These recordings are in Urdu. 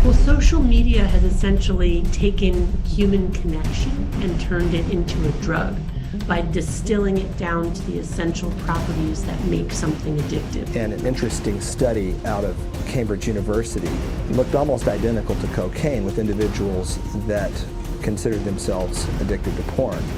Well, social media has essentially taken human connection and turned it into a drug by distilling it down to the essential properties that make something addictive. And an interesting study out of Cambridge University looked almost identical to cocaine with individuals that considered themselves addicted to porn.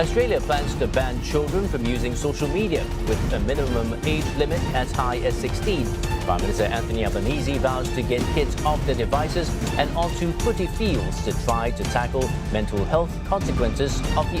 Australia plans to ban children from using social media with a minimum age limit as high as 16. Prime Minister Anthony Albanese vows to get kids off their devices and onto footy fields to try to tackle mental health consequences of the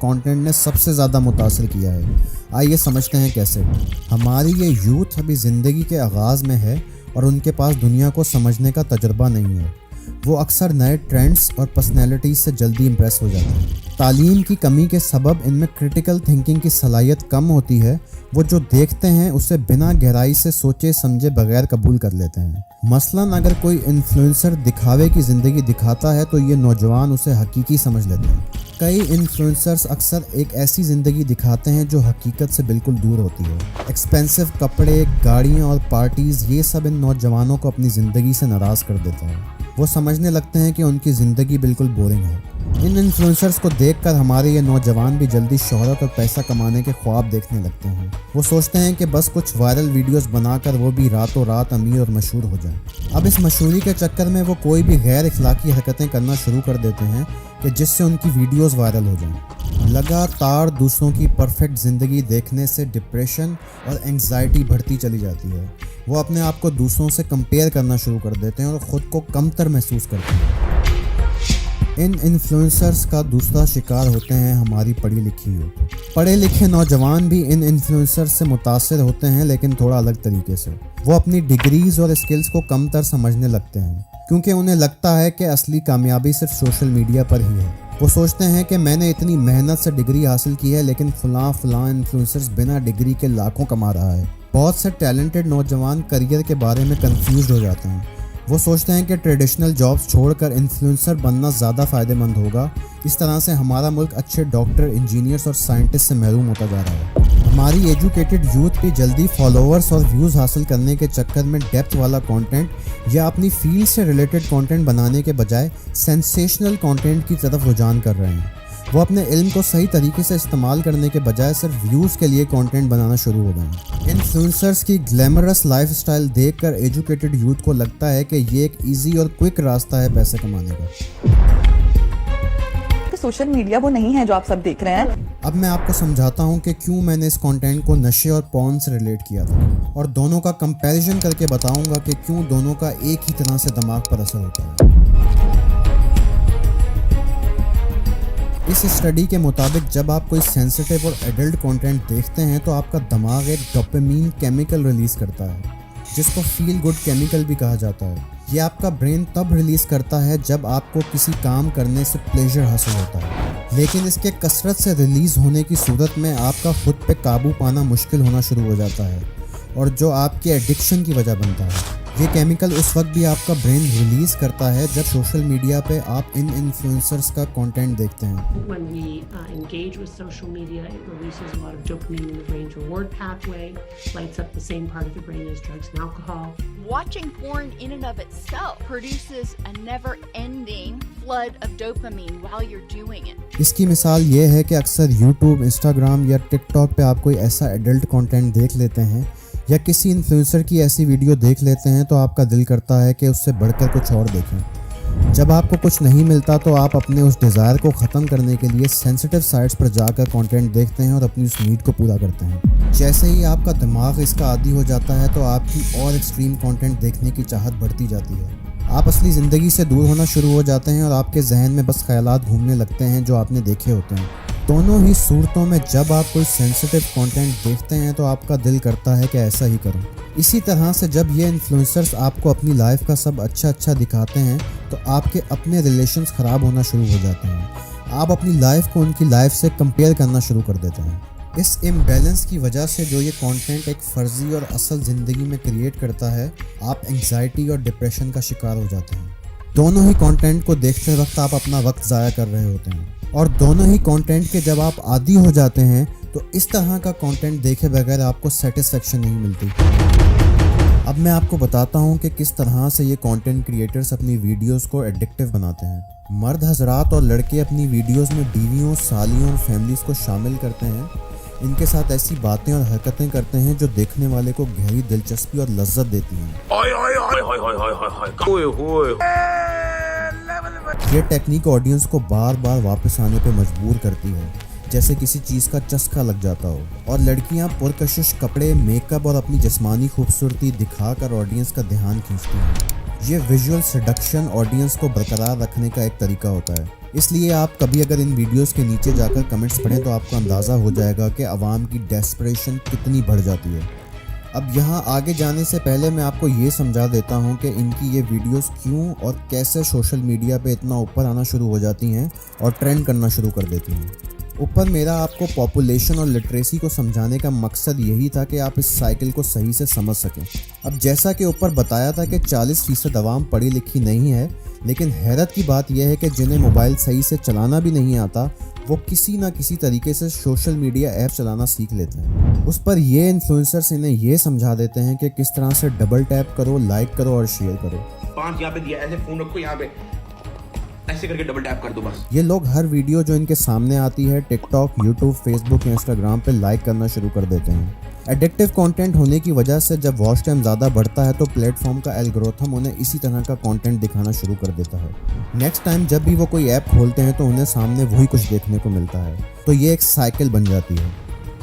content نے سب سے زیادہ متاثر کیا ہے۔ آئیے سمجھتے ہیں کیسے۔ ہماری یہ یوتھ ابھی زندگی کے آغاز میں ہے اور ان کے پاس دنیا کو سمجھنے کا تجربہ نہیں ہے۔ وہ اکثر نئے ٹرینڈز اور پرسنالٹیز سے جلدی امپریس ہو جاتے ہیں۔ تعلیم کی کمی کے سبب ان میں کرٹیکل تھنکنگ کی صلاحیت کم ہوتی ہے۔ وہ جو دیکھتے ہیں اسے بنا گہرائی سے سوچے سمجھے بغیر قبول کر لیتے ہیں۔ مثلاً اگر کوئی انفلوئنسر دکھاوے کی زندگی دکھاتا ہے تو یہ نوجوان اسے حقیقی سمجھ لیتے ہیں۔ کئی انفلوئنسرز اکثر ایک ایسی زندگی دکھاتے ہیں جو حقیقت سے بالکل دور ہوتی ہے۔ ایکسپینسو کپڑے، گاڑیاں اور پارٹیز، یہ سب ان نوجوانوں کو اپنی زندگی سے ناراض کر دیتا ہے۔ وہ سمجھنے لگتے ہیں کہ ان کی زندگی بالکل بورنگ ہے۔ ان انفلوئنسرز کو دیکھ کر ہمارے یہ نوجوان بھی جلدی شہرت اور پیسہ کمانے کے خواب دیکھنے لگتے ہیں۔ وہ سوچتے ہیں کہ بس کچھ وائرل ویڈیوز بنا کر وہ بھی راتوں رات امیر اور مشہور ہو جائیں۔ اب اس مشہوری کے چکر میں وہ کوئی بھی غیر اخلاقی حرکتیں کرنا شروع کر دیتے ہیں کہ جس سے ان کی ویڈیوز وائرل ہو جائیں۔ لگاتار دوسروں کی پرفیکٹ زندگی دیکھنے سے ڈپریشن اور انگزائٹی بڑھتی چلی جاتی ہے۔ وہ اپنے آپ کو دوسروں سے کمپیئر کرنا شروع کر دیتے ہیں اور خود کو کمتر محسوس کرتے ہیں۔ ان انفلوئنسرز کا دوسرا شکار ہوتے ہیں ہماری پڑھی لکھی یوتھ۔ پڑھے لکھے نوجوان بھی ان انفلوئنسرز سے متاثر ہوتے ہیں، لیکن تھوڑا الگ طریقے سے۔ وہ اپنی ڈگریز اور اسکلز کو کم تر سمجھنے لگتے ہیں کیونکہ انہیں لگتا ہے کہ اصلی کامیابی صرف سوشل میڈیا پر ہی ہے۔ وہ سوچتے ہیں کہ میں نے اتنی محنت سے ڈگری حاصل کی ہے لیکن فلاں انفلوئنسرز بنا ڈگری کے لاکھوں کما رہا ہے۔ بہت سے ٹیلنٹڈ نوجوان کریئر کے بارے میں کنفیوزڈ ہو جاتے ہیں۔ وہ سوچتے ہیں کہ ٹریڈیشنل جابز چھوڑ کر انفلوئنسر بننا زیادہ فائدہ مند ہوگا۔ اس طرح سے ہمارا ملک اچھے ڈاکٹر، انجینئرز اور سائنٹسٹ سے محروم ہوتا جا رہا ہے۔ ہماری ایجوکیٹڈ یوتھ بھی جلدی فالوورز اور ویوز حاصل کرنے کے چکر میں ڈیپتھ والا کانٹینٹ یا اپنی فیلڈ سے ریلیٹڈ کانٹینٹ بنانے کے بجائے سینسیشنل کانٹینٹ کی طرف رجحان کر رہے ہیں۔ وہ اپنے علم کو صحیح طریقے سے استعمال کرنے کے بجائے صرف ویوز کے لیے کانٹینٹ بنانا شروع ہو گئے ہیں۔ انفلوئنسرز کی گلیمرس لائف سٹائل دیکھ کر ایجوکیٹڈ یوتھ کو لگتا ہے کہ یہ ایک ایزی اور کوئک راستہ ہے پیسے کمانے کا۔ سوشل میڈیا وہ نہیں ہے جو آپ سب دیکھ رہے ہیں۔ اب میں آپ کو سمجھاتا ہوں کہ کیوں میں نے اس کانٹینٹ کو نشے اور پورن سے ریلیٹ کیا تھا، اور دونوں کا کمپیریزن کر کے بتاؤں گا کہ کیوں دونوں کا ایک ہی طرح سے دماغ پر اثر ہوتا ہے۔ اس اسٹڈی کے مطابق جب آپ کوئی سینسٹیو اور ایڈلٹ کانٹینٹ دیکھتے ہیں تو آپ کا دماغ ایک ڈوپامین کیمیکل ریلیز کرتا ہے جس کو فیل گڈ کیمیکل بھی کہا جاتا ہے۔ یہ آپ کا برین تب ریلیز کرتا ہے جب آپ کو کسی کام کرنے سے پلیزر حاصل ہوتا ہے، لیکن اس کے کثرت سے ریلیز ہونے کی صورت میں آپ کا خود پہ قابو پانا مشکل ہونا شروع ہو جاتا ہے، اور جو آپ کے ایڈکشن کی وجہ بنتا ہے۔ یہ کیمیکل اس وقت بھی آپ کا برین ریلیز کرتا ہے جب سوشل میڈیا پہ آپ ان انفلوئنسرز کا کانٹینٹ دیکھتے ہیں۔ When we engage with social media, it releases a lot of dopamine in the brain's reward pathway, lights up the same part of the brain as drugs and alcohol. Watching porn in and of itself produces a never-ending flood of dopamine while you're doing it. اس کی مثال یہ ہے کہ اکثر یوٹیوب، انسٹاگرام یا ٹک ٹاک پہ آپ کوئی ایسا ایڈلٹ کانٹینٹ دیکھ لیتے ہیں یا کسی انفلوئنسر کی ایسی ویڈیو دیکھ لیتے ہیں تو آپ کا دل کرتا ہے کہ اس سے بڑھ کر کچھ اور دیکھیں۔ جب آپ کو کچھ نہیں ملتا تو آپ اپنے اس ڈیزائر کو ختم کرنے کے لیے سینسٹیو سائٹس پر جا کر کانٹینٹ دیکھتے ہیں اور اپنی اس نیڈ کو پورا کرتے ہیں۔ جیسے ہی آپ کا دماغ اس کا عادی ہو جاتا ہے تو آپ کی اور ایکسٹریم کانٹینٹ دیکھنے کی چاہت بڑھتی جاتی ہے۔ آپ اصلی زندگی سے دور ہونا شروع ہو جاتے ہیں اور آپ کے ذہن میں بس خیالات گھومنے لگتے ہیں جو آپ نے دیکھے ہوتے ہیں۔ دونوں ہی صورتوں میں جب آپ کوئی سینسٹیو کانٹینٹ دیکھتے ہیں تو آپ کا دل کرتا ہے کہ ایسا ہی کروں۔ اسی طرح سے جب یہ انفلوئنسرز آپ کو اپنی لائف کا سب اچھا دکھاتے ہیں تو آپ کے اپنے ریلیشنز خراب ہونا شروع ہو جاتے ہیں۔ آپ اپنی لائف کو ان کی لائف سے کمپیئر کرنا شروع کر دیتے ہیں۔ اس امبیلنس کی وجہ سے جو یہ کانٹینٹ ایک فرضی اور اصل زندگی میں کریٹ کرتا ہے، آپ انگزائٹی اور ڈپریشن کا شکار ہو جاتے ہیں۔ دونوں ہی کانٹینٹ کو دیکھتے وقت آپ اپنا وقت ضائع کر رہے ہوتے ہیں، اور دونوں ہی کانٹینٹ کے جب آپ عادی ہو جاتے ہیں تو اس طرح کا کانٹینٹ دیکھے بغیر آپ کو سیٹسفیکشن نہیں ملتی۔ اب میں آپ کو بتاتا ہوں کہ کس طرح سے یہ کانٹینٹ کریٹرز اپنی ویڈیوز کو ایڈکٹیو بناتے ہیں۔ مرد حضرات اور لڑکے اپنی ویڈیوز میں بیویوں، سالیوں اور فیملیز کو شامل کرتے ہیں، ان کے ساتھ ایسی باتیں اور حرکتیں کرتے ہیں جو دیکھنے والے کو گہری دلچسپی اور لذت دیتی ہیں۔ یہ ٹیکنیک آڈینس کو بار بار واپس آنے پہ مجبور کرتی ہے، جیسے کسی چیز کا چسکا لگ جاتا ہو، اور لڑکیاں پرکشش کپڑے، میک اپ اور اپنی جسمانی خوبصورتی دکھا کر آڈینس کا دھیان کھینچتی ہیں۔ یہ ویژول سیڈکشن آڈینس کو برقرار رکھنے کا ایک طریقہ ہوتا ہے. اس لیے آپ کبھی اگر ان ویڈیوز کے نیچے جا کر کمنٹس پڑھیں تو آپ کو اندازہ ہو جائے گا کہ عوام کی ڈیسپریشن کتنی بڑھ جاتی ہے. اب یہاں آگے جانے سے پہلے میں آپ کو یہ سمجھا دیتا ہوں کہ ان کی یہ ویڈیوز کیوں اور کیسے سوشل میڈیا پہ اتنا اوپر آنا شروع ہو جاتی ہیں اور ٹرینڈ کرنا شروع کر دیتی ہیں. اوپر میرا آپ کو پاپولیشن اور لٹریسی کو سمجھانے کا مقصد یہی تھا کہ آپ اس سائیکل کو صحیح سے سمجھ سکیں. اب جیسا کہ اوپر بتایا تھا کہ 40% عوام پڑھی لکھی نہیں ہے، لیکن حیرت کی بات یہ ہے کہ جنہیں موبائل صحیح سے چلانا بھی نہیں آتا وہ کسی نہ کسی طریقے سے سوشل میڈیا ایپ چلانا سیکھ لیتے ہیں. اس پر یہ انفلوئنسرز انہیں یہ سمجھا دیتے ہیں کہ کس طرح سے ڈبل ٹیپ کرو، لائک کرو اور شیئر کرو. 5 یہاں پہ دیا، ایسے فون رکھو، یہاں پہ ایسے کر کے ڈبل ٹیپ کر دو بس. یہ لوگ ہر ویڈیو جو ان کے سامنے آتی ہے ٹک ٹاک، یوٹیوب، فیس بک یا انسٹاگرام پہ لائک کرنا شروع کر دیتے ہیں. ایڈکٹیو کانٹینٹ ہونے کی وجہ سے جب واچ ٹائم زیادہ بڑھتا ہے تو پلیٹ فارم کا الگورتھم انہیں اسی طرح کا کانٹینٹ دکھانا شروع کر دیتا ہے. نیکسٹ ٹائم جب بھی وہ کوئی ایپ کھولتے ہیں تو انہیں سامنے وہی کچھ دیکھنے کو ملتا ہے. تو یہ ایک سائیکل بن جاتی ہے.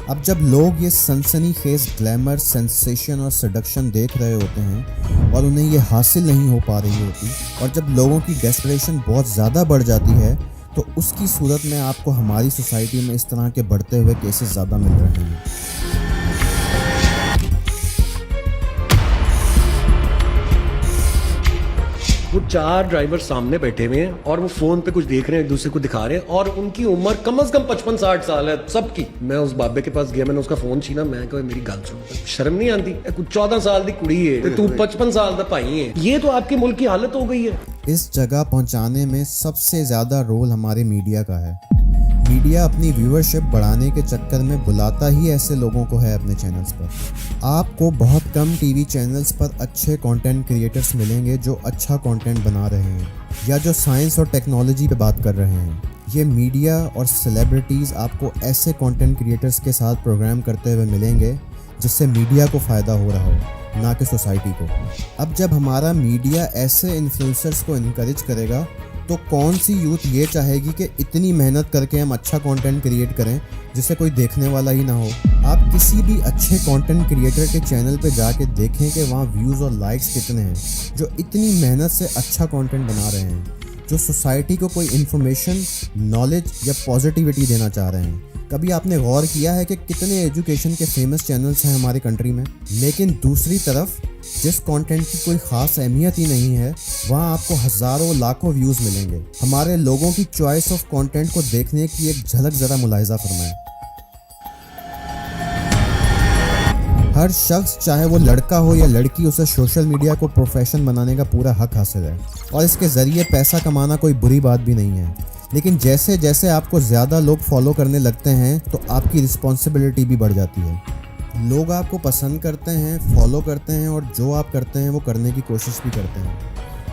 اب جب لوگ یہ سنسنی خیز گلیمر، سینسیشن اور سیڈکشن دیکھ رہے ہوتے ہیں اور انہیں یہ حاصل نہیں ہو پا رہی ہوتی، اور جب لوگوں کی ڈیسپریشن بہت زیادہ بڑھ جاتی ہے تو اس کی صورت میں آپ کو ہماری سوسائٹی میں اس طرح کے بڑھتے ہوئے کیسز زیادہ مل رہے ہیں. وہ 4 ڈرائیور سامنے بیٹھے ہوئے ہیں اور وہ فون پہ کچھ دیکھ رہے ہیں، ایک دوسرے کو دکھا رہے ہیں، اور ان کی عمر کم از کم 55-60 سال ہے سب کی. میں اس بابے کے پاس گیا، میں نے اس کا فون چھینا، میں کہا میری گل سن، شرم نہیں آتی؟ 14 سال دی کڑی ہے تو 55 سال دا بھائی ہے. یہ تو آپ کے ملک کی حالت ہو گئی ہے. اس جگہ پہنچانے میں سب سے زیادہ رول ہمارے میڈیا کا ہے. میڈیا اپنی ویورشپ بڑھانے کے چکر میں بلاتا ہی ایسے لوگوں کو ہے اپنے چینلز پر. آپ کو بہت کم ٹی وی چینلز پر اچھے کانٹینٹ کریٹرز ملیں گے جو اچھا کانٹینٹ بنا رہے ہیں یا جو سائنس اور ٹیکنالوجی پہ بات کر رہے ہیں. یہ میڈیا اور سیلیبریٹیز آپ کو ایسے کانٹینٹ کریٹرز کے ساتھ پروگرام کرتے ہوئے ملیں گے جس سے میڈیا کو فائدہ ہو رہا ہو، نہ کہ سوسائٹی کو. اب جب ہمارا میڈیا ایسے انفلوئنسرز کو انکریج کرے گا تو کون سی یوتھ یہ چاہے گی کہ اتنی محنت کر کے ہم اچھا کانٹینٹ کریٹ کریں جسے کوئی دیکھنے والا ہی نہ ہو. آپ کسی بھی اچھے کانٹینٹ کریٹر کے چینل پہ جا کے دیکھیں کہ وہاں ویوز اور لائکس کتنے ہیں، جو اتنی محنت سے اچھا کانٹینٹ بنا رہے ہیں، جو سوسائٹی کو کوئی انفارمیشن، نالج یا پازیٹیوٹی دینا چاہ رہے ہیں. کبھی آپ نے غور کیا ہے کہ کتنے ایجوکیشن کے فیمس چینلز ہیں ہماری کنٹری میں، لیکن دوسری طرف جس کانٹینٹ کی کوئی خاص اہمیت ہی نہیں ہے وہاں آپ کو ہزاروں لاکھوں ویوز ملیں گے. ہمارے لوگوں کی چوائس آف کانٹینٹ کو دیکھنے کی ایک جھلک ذرا ملاحظہ فرمائیں. ہر شخص چاہے وہ لڑکا ہو یا لڑکی، اسے سوشل میڈیا کو پروفیشن بنانے کا پورا حق حاصل ہے اور اس کے ذریعے پیسہ کمانا کوئی بری بات بھی نہیں ہے. لیکن جیسے جیسے آپ کو زیادہ لوگ فالو کرنے لگتے ہیں تو آپ کی رسپانسبلٹی بھی بڑھ جاتی ہے. لوگ آپ کو پسند کرتے ہیں، فالو کرتے ہیں اور جو آپ کرتے ہیں وہ کرنے کی کوشش بھی کرتے ہیں.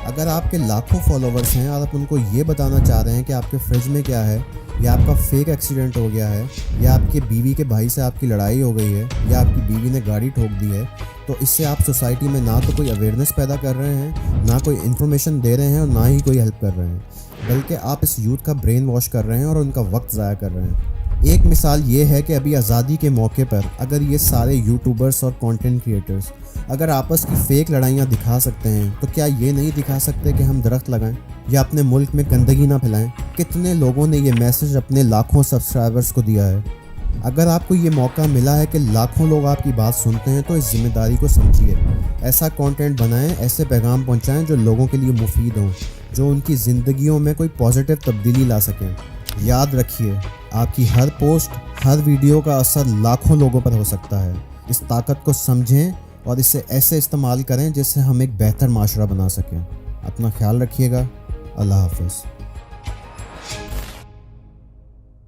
اگر آپ کے لاکھوں فالوورز ہیں اور آپ ان کو یہ بتانا چاہ رہے ہیں کہ آپ کے فریج میں کیا ہے، یا آپ کا فیک ایکسیڈنٹ ہو گیا ہے، یا آپ کے بیوی کے بھائی سے آپ کی لڑائی ہو گئی ہے، یا آپ کی بیوی نے گاڑی ٹھوک دی ہے، تو اس سے آپ سوسائٹی میں نہ تو کوئی اویئرنیس پیدا کر رہے ہیں، نہ کوئی انفارمیشن دے رہے ہیں اور نہ ہی کوئی ہیلپ کر رہے ہیں، بلکہ آپ اس یوتھ کا برین واش کر رہے ہیں اور ان کا وقت ضائع کر رہے ہیں. ایک مثال یہ ہے کہ ابھی آزادی کے موقع پر اگر یہ سارے یوٹیوبرز اور کانٹینٹ کریٹرز اگر آپس کی فیک لڑائیاں دکھا سکتے ہیں تو کیا یہ نہیں دکھا سکتے کہ ہم درخت لگائیں یا اپنے ملک میں گندگی نہ پھیلائیں؟ کتنے لوگوں نے یہ میسج اپنے لاکھوں سبسکرائبرز کو دیا ہے. اگر آپ کو یہ موقع ملا ہے کہ لاکھوں لوگ آپ کی بات سنتے ہیں تو اس ذمہ داری کو سمجھیے. ایسا کانٹینٹ بنائیں، ایسے پیغام پہنچائیں جو لوگوں کے لیے مفید ہوں، جو ان کی زندگیوں میں کوئی پازیٹیو تبدیلی لا سکیں. یاد رکھیے، آپ کی ہر پوسٹ، ہر ویڈیو کا اثر لاکھوں لوگوں پر ہو سکتا ہے. اس طاقت کو سمجھیں اور اسے ایسے استعمال کریں جس سے ہم ایک بہتر معاشرہ بنا سکیں. اپنا خیال رکھیے گا. اللہ حافظ.